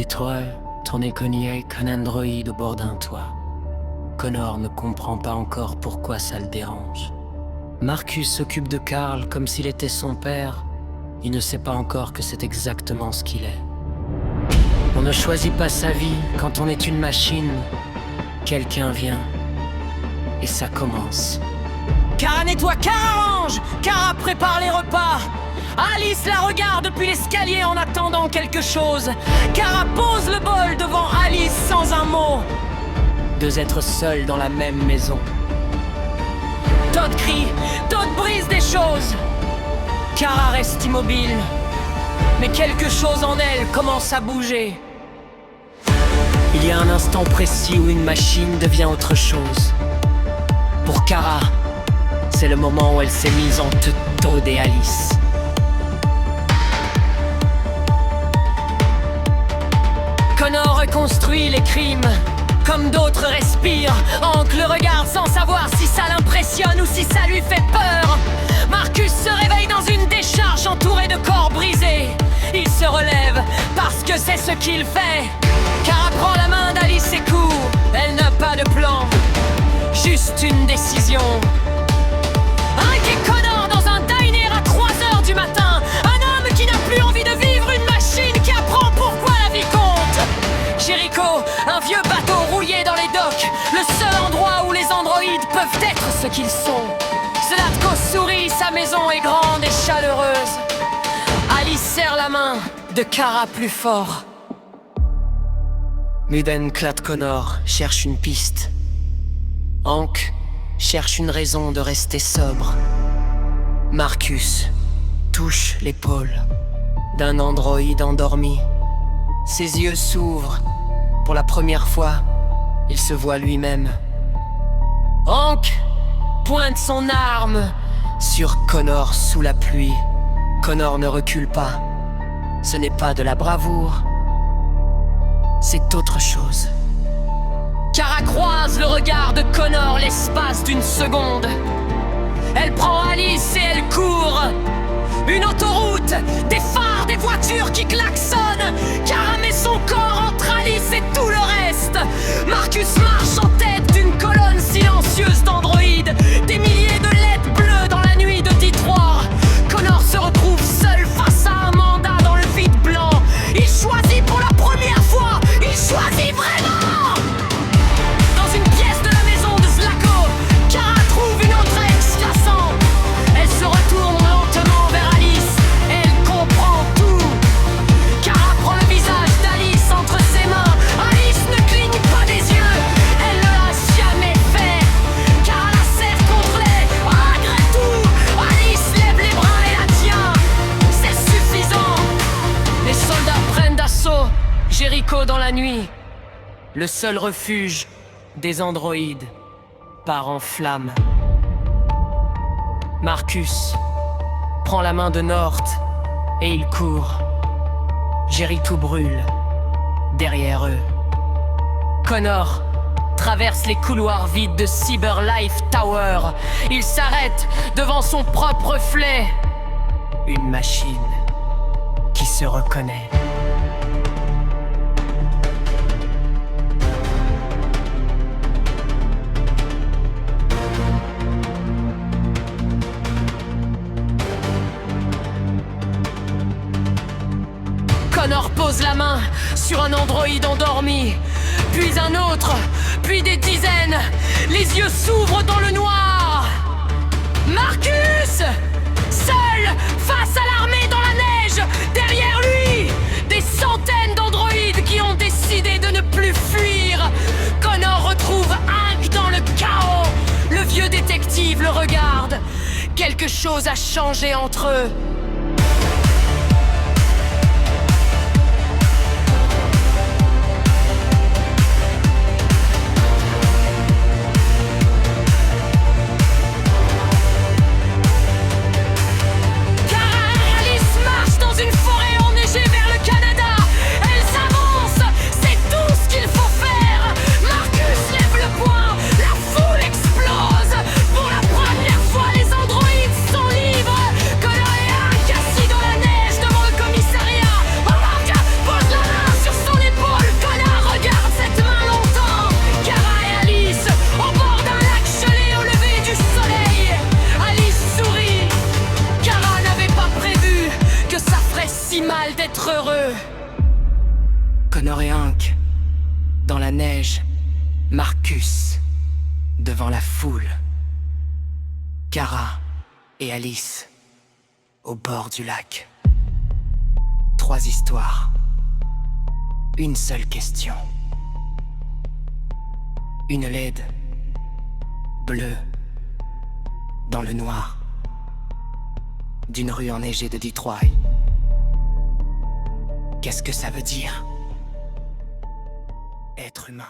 d'étoiles, ton cogné qu'un androïde au bord d'un toit. Connor ne comprend pas encore pourquoi ça le dérange. Marcus s'occupe de Carl comme s'il était son père. Il ne sait pas encore que c'est exactement ce qu'il est. On ne choisit pas sa vie quand on est une machine. Quelqu'un vient et ça commence. Kara nettoie, Kara range, Kara prépare les repas. Alice la regarde depuis l'escalier en attendant quelque chose. Kara pose le bol devant Alice sans un mot. Deux êtres seuls dans la même maison. Todd crie, Todd brise des choses. Kara reste immobile. Mais quelque chose en elle commence à bouger. Il y a un instant précis où une machine devient autre chose. Pour Kara, c'est le moment où elle s'est mise en Todd et Alice. Connor reconstruit les crimes, comme d'autres respirent. Hank le regarde sans savoir si ça l'impressionne ou si ça lui fait peur. Marcus se réveille dans une décharge entourée de corps brisés. Il se relève parce que c'est ce qu'il fait. Kara prend la main d'Alice et court. Elle n'a pas de plan, juste une décision. Hank et Connor dans un diner à 3h du matin. Un homme qui n'a plus envie de vivre, une machine qui apprend pourquoi la vie compte. Jericho, un vieux bateau rouillé dans les docks, le seul endroit où les androïdes peuvent être ce qu'ils sont. Zlatko sourit, sa maison est grande et chaleureuse. Alice serre la main de Kara plus fort. Muden Clat Connor cherche une piste. Hank cherche une raison de rester sobre. Marcus touche l'épaule d'un androïde endormi. Ses yeux s'ouvrent. Pour la première fois, il se voit lui-même. Hank pointe son arme sur Connor sous la pluie. Connor ne recule pas. Ce n'est pas de la bravoure. C'est autre chose. Kara croise le regard de Connor l'espace d'une seconde. Elle prend Alice et elle court. Une autoroute, des phares, des voitures qui klaxonnent. Kara met son corps entre Alice et tout le reste. Marcus marche en tête d'une colonne silencieuse d'androïdes. Des milliers de lettres bleues dans la nuit de Detroit. Connor se retrouve seul face à Amanda dans le vide blanc. Il choisit pour la première fois. Il choisit vraiment. Dans une pièce de la maison de Zlatko, Kara trouve une autre ex-glaçante. Elle se retourne lentement vers Alice et elle comprend tout. Kara prend le visage d'Alice entre ses mains. Alice ne cligne pas des yeux. Elle ne l'a jamais fait. Kara la serre contre les. Malgré tout, Alice lève les bras et la tient. C'est suffisant. Les soldats prennent d'assaut Jericho dans la nuit. Le seul refuge des androïdes part en flammes. Marcus prend la main de Nort et il court. Jericho brûle derrière eux. Connor traverse les couloirs vides de Cyberlife Tower. Il s'arrête devant son propre reflet. Une machine qui se reconnaît. Connor pose la main sur un androïde endormi, puis un autre, puis des dizaines. Les yeux s'ouvrent dans le noir. Marcus, seul, face à l'armée dans la neige, derrière lui, des centaines d'androïdes qui ont décidé de ne plus fuir. Connor retrouve Hank dans le chaos. Le vieux détective le regarde. Quelque chose a changé entre eux. Explose. Pour la première fois, les androïdes sont libres. Connor et Hank Marcus, devant la foule. Kara et Alice, au bord du lac. 3 histoires. Une seule question. Une LED bleue dans le noir d'une rue enneigée de Detroit. Qu'est-ce que ça veut dire, être humain?